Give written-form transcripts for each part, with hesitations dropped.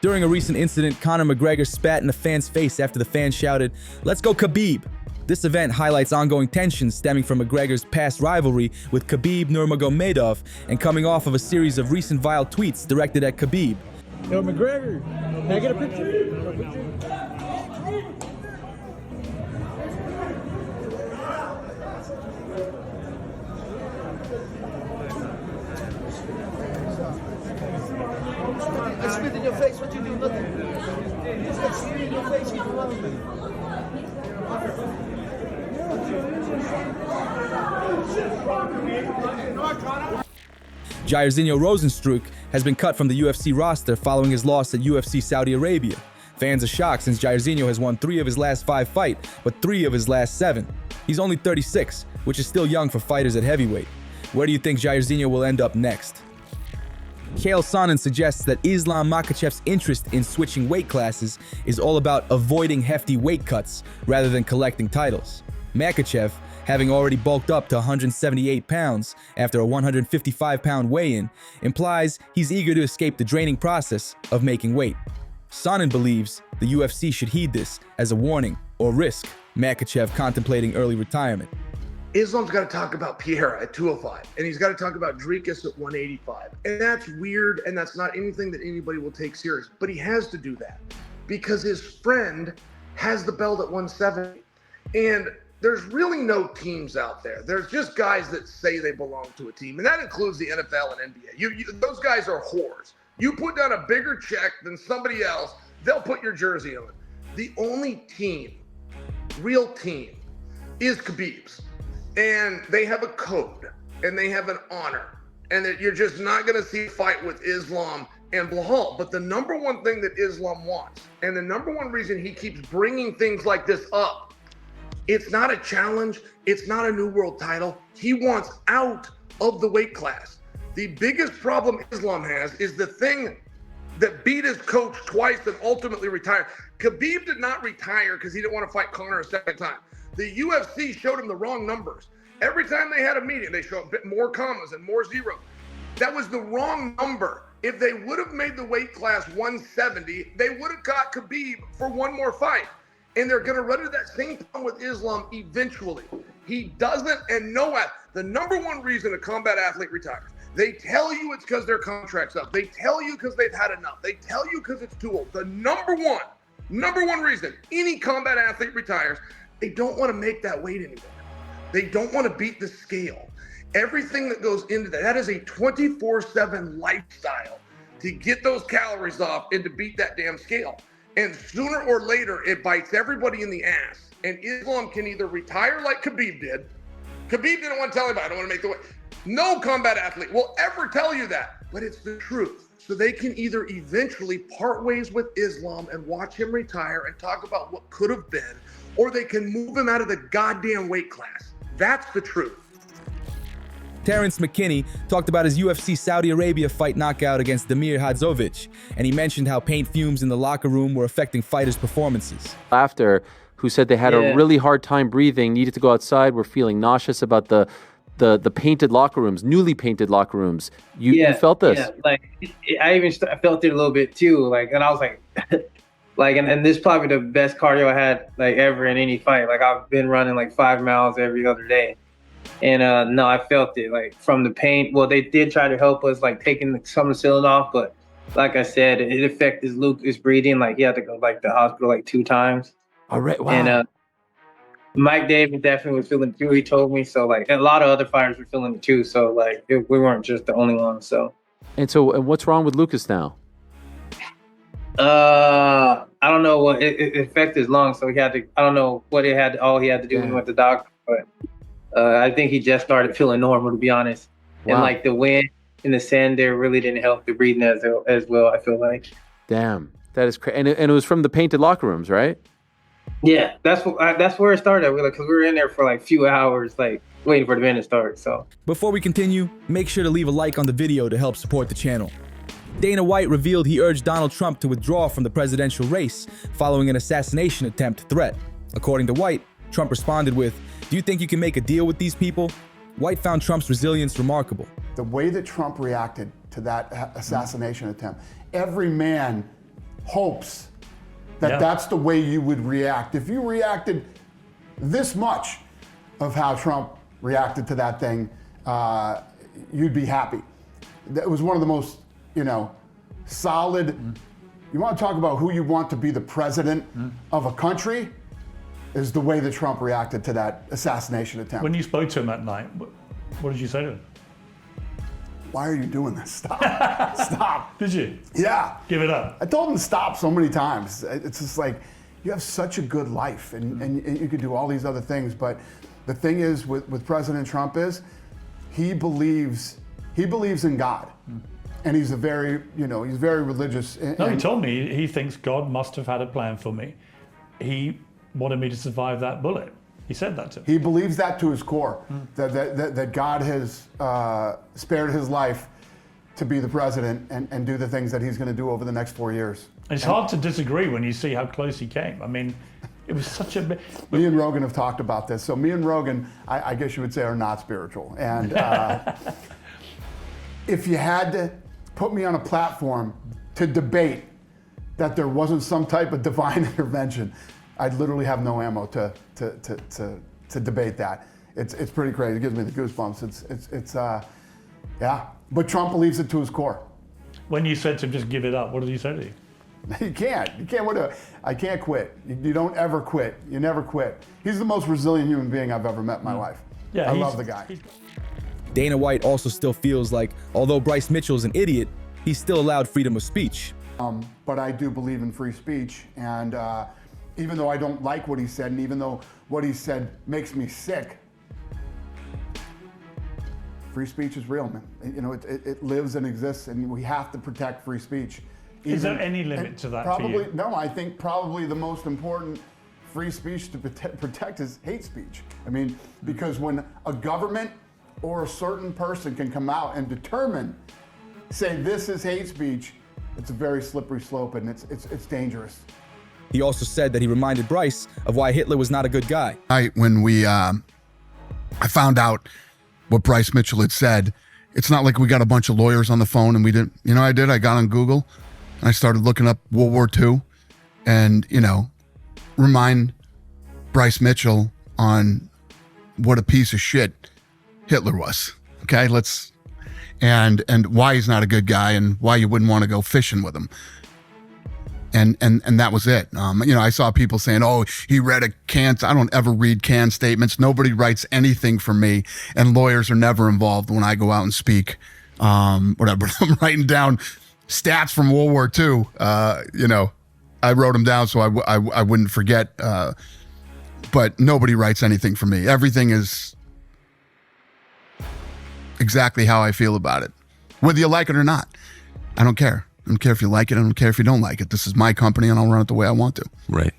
During a recent incident, Conor McGregor spat in a fan's face after the fan shouted, "Let's go Khabib!" This event highlights ongoing tensions stemming from McGregor's past rivalry with Khabib Nurmagomedov and coming off of a series of recent vile tweets directed at Khabib. Yo, McGregor, can I get a picture? I spit in your face, what you do? Nothing. It's like spit in your face, you do nothing. JAIRZINHO Rozenstruik has been cut from the UFC roster following his loss at UFC Saudi Arabia. Fans are shocked since JAIRZINHO has won 3 of his last 5 fights, but 3 of his last 7. He's only 36, which is still young for fighters at heavyweight. Where do you think JAIRZINHO will end up next? Chael Sonnen suggests that Islam Makhachev's interest in switching weight classes is all about avoiding hefty weight cuts rather than collecting titles. Makhachev, having already bulked up to 178 pounds after a 155-pound weigh-in, implies he's eager to escape the draining process of making weight. Sonnen believes the UFC should heed this as a warning or risk Makhachev contemplating early retirement. Islam's got to talk about Pierre at 205, and he's got to talk about Dricus at 185. And that's weird, and that's not anything that anybody will take serious. But he has to do that because his friend has the belt at 170. And there's really no teams out there. There's just guys that say they belong to a team, and that includes the NFL and NBA. Those guys are whores. You put down a bigger check than somebody else, they'll put your jersey on. The only team, real team, is Khabib's. And they have a code, and they have an honor, and that you're just not going to see a fight with Islam and Belal. But the number one thing that Islam wants, and the number one reason he keeps bringing things like this up, it's not a challenge, it's not a new world title. He wants out of the weight class. The biggest problem Islam has is the thing that beat his coach twice and ultimately retired. Khabib did not retire because he didn't want to fight Conor a second time. The UFC showed him the wrong numbers. Every time they had a meeting, they showed a bit more commas and more zeros. That was the wrong number. If they would have made the weight class 170, they would have got Khabib for one more fight. And they're going to run into that same problem with Islam eventually. He doesn't, and the number one reason a combat athlete retires, they tell you it's because their contract's up. They tell you because they've had enough. They tell you because it's too old. The number one reason any combat athlete retires, they don't want to make that weight anymore. They don't want to beat the scale. Everything that goes into that is a 24/7 lifestyle to get those calories off and to beat that damn scale. And sooner or later, it bites everybody in the ass. And Islam can either retire like Khabib did. Khabib didn't want to tell anybody, I don't want to make the weight. No combat athlete will ever tell you that, but it's the truth. So they can either eventually part ways with Islam and watch him retire and talk about what could have been, or they can move him out of the goddamn weight class. That's the truth. Terrence McKinney talked about his UFC Saudi Arabia fight knockout against Damir Hadzovic, and he mentioned how paint fumes in the locker room were affecting fighters' performances. After, who said they had a really hard time breathing, needed to go outside, were feeling nauseous about the painted locker rooms, newly painted locker rooms. You felt this? Yeah, like I felt it a little bit too. Like, and I was like, and this is probably the best cardio I had like ever in any fight. Like I've been running like 5 miles every other day, and no, I felt it like from the paint. Well, they did try to help us like taking some of the ceiling off, but like I said, it affected Lucas breathing. Like he had to go like the hospital like 2 times. All right, wow. And Mike Davis definitely was feeling it too. He told me so. Like a lot of other fighters were feeling it too. So like we weren't just the only ones. So. And what's wrong with Lucas now? I don't know what it affected his lungs, so he had to. I don't know what he had to do when he went to the doctor, but I think he just started feeling normal, to be honest. Wow. And like the wind and the sand there really didn't help the breathing as well. I feel like. Damn, that is crazy. And it was from the painted locker rooms, right? Yeah, that's where it started. Because we were in there for like a few hours, like waiting for the event to start. So before we continue, make sure to leave a like on the video to help support the channel. Dana White revealed he urged Donald Trump to withdraw from the presidential race following an assassination attempt threat. According to White, Trump responded with, "Do you think you can make a deal with these people?" White found Trump's resilience remarkable. The way that Trump reacted to that assassination attempt, every man hopes that that's the way you would react. If you reacted this much of how Trump reacted to that thing, you'd be happy. That was one of the most, solid. You want to talk about who you want to be the president of a country, is the way that Trump reacted to that assassination attempt. When you spoke to him that night, what did you say to him? Why are you doing this? Stop. Stop. Did you? Yeah. Give it up. I told him to stop so many times. It's just like, you have such a good life and you could do all these other things. But the thing is with President Trump is, he believes in God. And he's he's very religious. No, he told me he thinks God must have had a plan for me. He wanted me to survive that bullet. He said that to me. He believes that to his core, that God has spared his life to be the president and do the things that he's going to do over the next 4 years. It's hard to disagree when you see how close he came. I mean, it was such a big... Me and Rogan have talked about this. So me and Rogan, I guess you would say, are not spiritual. And if you had to put me on a platform to debate that there wasn't some type of divine intervention, I'd literally have no ammo to debate that. It's pretty crazy. It gives me the goosebumps. Yeah. But Trump believes it to his core. When you said to him, just give it up, what did he say to you? You can't. I can't quit. You don't ever quit. You never quit. He's the most resilient human being I've ever met in my life. Yeah, I love the guy. Dana White also still feels like, although Bryce Mitchell's an idiot, he's still allowed freedom of speech. But I do believe in free speech, and even though I don't like what he said, and even though what he said makes me sick, free speech is real, man. It lives and exists, and we have to protect free speech. Is there any limit to that probably, for you? No, I think probably the most important free speech to protect is hate speech. I mean, because when a government or a certain person can come out and say this is hate speech, it's a very slippery slope, and it's dangerous. He also said that he reminded Bryce of why Hitler was not a good guy. When I found out what Bryce Mitchell had said, it's not like we got a bunch of lawyers on the phone and we didn't, I got on Google and I started looking up World War II and, remind Bryce Mitchell on what a piece of shit Hitler was. Okay, and why he's not a good guy and why you wouldn't want to go fishing with him. And that was it. I saw people saying, oh, he read a CANT. I don't ever read CANT statements. Nobody writes anything for me, and lawyers are never involved when I go out and speak. Whatever. I'm writing down stats from World War II. I wrote them down so I wouldn't forget. But nobody writes anything for me. Everything is exactly how I feel about it, whether you like it or not. I don't care. I don't care if you like it. I don't care if you don't like it. This is my company, and I'll run it the way I want to. Right.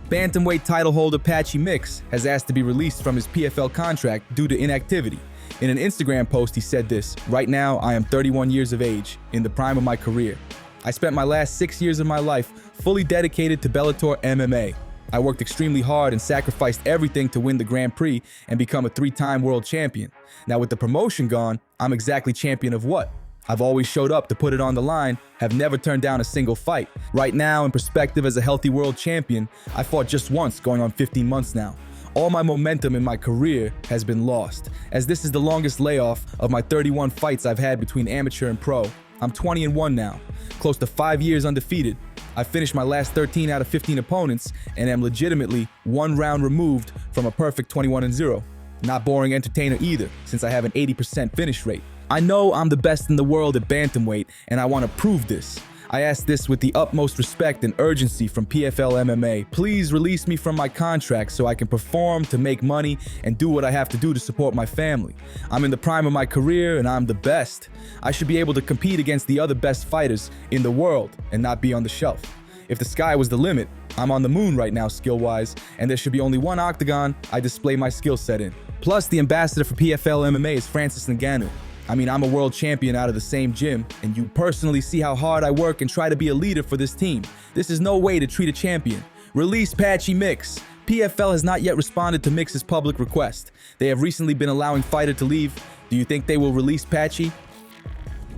Bantamweight title holder Patchy Mix has asked to be released from his PFL contract due to inactivity. In an Instagram post, he said this: "Right now, I am 31 years of age, in the prime of my career. I spent my last 6 years of my life fully dedicated to Bellator MMA. I worked extremely hard and sacrificed everything to win the Grand Prix and become a 3-time world champion. Now with the promotion gone, I'm exactly champion of what? I've always showed up to put it on the line, have never turned down a single fight. Right now, in perspective as a healthy world champion, I fought just once, going on 15 months now. All my momentum in my career has been lost, as this is the longest layoff of my 31 fights I've had between amateur and pro. I'm 20-1 now, close to 5 years undefeated. I finished my last 13 out of 15 opponents and am legitimately 1 round removed from a perfect 21-0. Not boring entertainer either, since I have an 80% finish rate. I know I'm the best in the world at bantamweight, and I want to prove this. I ask this with the utmost respect and urgency from PFL MMA. Please release me from my contract so I can perform to make money and do what I have to do to support my family. I'm in the prime of my career and I'm the best. I should be able to compete against the other best fighters in the world and not be on the shelf. If the sky was the limit, I'm on the moon right now skill-wise, and there should be only one octagon I display my skill set in. Plus, the ambassador for PFL MMA is Francis Ngannou. I'm a world champion out of the same gym, and you personally see how hard I work and try to be a leader for this team. This is no way to treat a champion. Release Patchy Mix. PFL has not yet responded to Mix's public request. They have recently been allowing fighter to leave. Do you think they will release Patchy?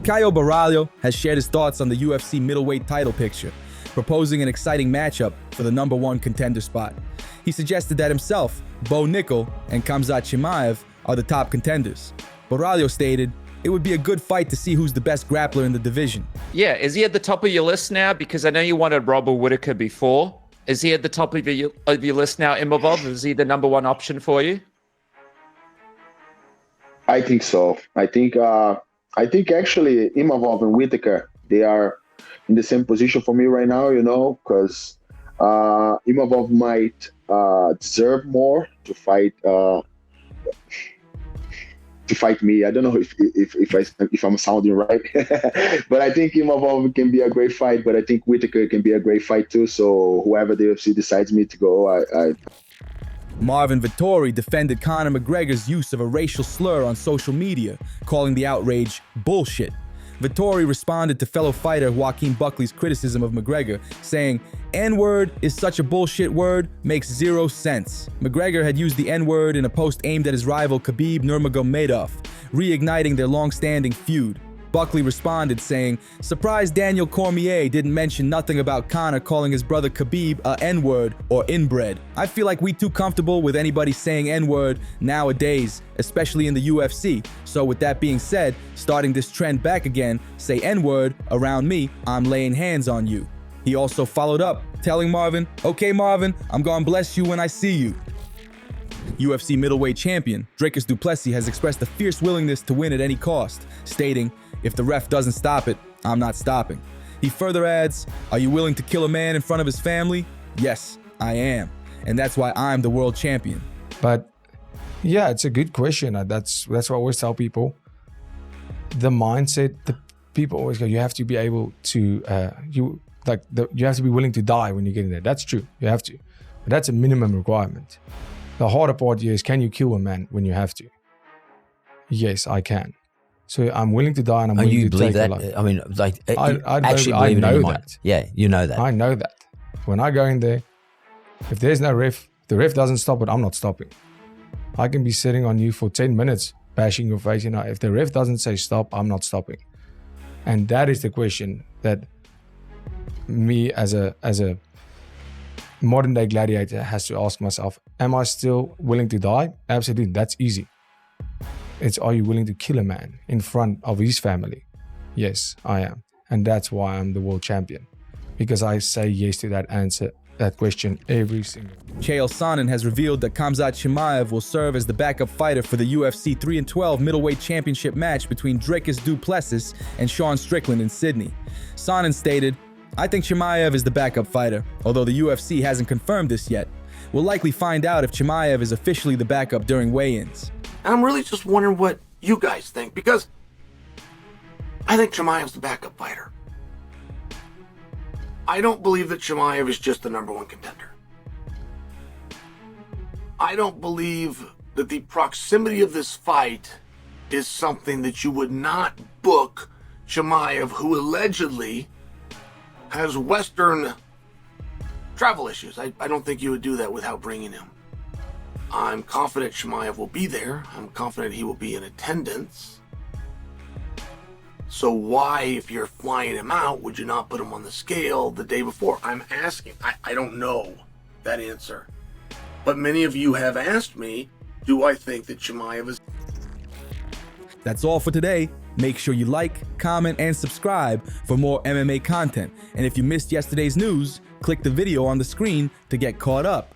Caio BORRALHO has shared his thoughts on the UFC middleweight title picture, proposing an exciting matchup for the #1 contender spot. He suggested that himself, NICKAL, and KHAMZAT CHIMAEV are the top contenders. BORRALHO stated, "It would be a good fight to see who's the best grappler in the division." Yeah, is he at the top of your list now? Because I know you wanted Robert Whittaker before. Is he at the top of your list now, Imavov? Is he the #1 option for you? I think so. I think actually Imavov and Whittaker, they are in the same position for me right now, because Imavov might deserve more to fight me. I don't know if I'm sounding right, but I think Imavov can be a great fight. But I think Whittaker can be a great fight too. So whoever the UFC decides me to go, MARVIN VETTORI defended Conor McGregor's use of a racial slur on social media, calling the outrage bullshit. VETTORI responded to fellow fighter Joaquin Buckley's criticism of McGregor, saying, "N-word is such a bullshit word, makes zero sense." McGregor had used the N-word in a post aimed at his rival Khabib Nurmagomedov, reigniting their long-standing feud. Buckley responded saying, "Surprised Daniel Cormier didn't mention nothing about Conor calling his brother Khabib a N-word or inbred. I feel like we too comfortable with anybody saying N-word nowadays, especially in the UFC. So with that being said, starting this trend back again, say N-word around me, I'm laying hands on you." He also followed up, telling Marvin, "Okay Marvin, I'm gonna bless you when I see you." UFC middleweight champion Dricus du Plessis has expressed a fierce willingness to win at any cost, stating, "If the ref doesn't stop it, I'm not stopping." He further adds, "Are you willing to kill a man in front of his family? Yes, I am. And that's why I'm the world champion." But yeah, it's a good question. That's what I always tell people. The mindset, the people always go, you have to be able to, you have to be willing to die when you get in there. That's true, you have to. But that's a minimum requirement. The harder part here is, can you kill a man when you have to? Yes, I can. So I'm willing to die and I'm willing to take a life. I mean, like, I know that. Yeah, you know that. I know that. When I go in there, if there's no ref, the ref doesn't stop it, I'm not stopping. I can be sitting on you for 10 minutes, bashing your face. If the ref doesn't say stop, I'm not stopping. And that is the question that me as a modern day gladiator has to ask myself. Am I still willing to die? Absolutely, that's easy. It's, are you willing to kill a man in front of his family? Yes, I am. And that's why I'm the world champion. Because I say yes to that answer, that question every single time. Chael Sonnen has revealed that KHAMZAT CHIMAEV will serve as the backup fighter for the UFC 3-12 middleweight championship match between Dricus du Plessis and Sean Strickland in Sydney. Sonnen stated, "I think CHIMAEV is the backup fighter, although the UFC hasn't confirmed this yet. We'll likely find out if CHIMAEV is officially the backup during weigh-ins." I'm really just wondering what you guys think, because I think CHIMAEV's the backup fighter. I don't believe that CHIMAEV is just the #1 contender. I don't believe that the proximity of this fight is something that you would not book CHIMAEV, who allegedly has Western travel issues. I don't think you would do that without bringing him. I'm confident CHIMAEV will be there. I'm confident he will be in attendance. So why, if you're flying him out, would you not put him on the scale the day before? I'm asking. I don't know that answer. But many of you have asked me, do I think that CHIMAEV is... That's all for today. Make sure you like, comment, and subscribe for more MMA content. And if you missed yesterday's news, click the video on the screen to get caught up.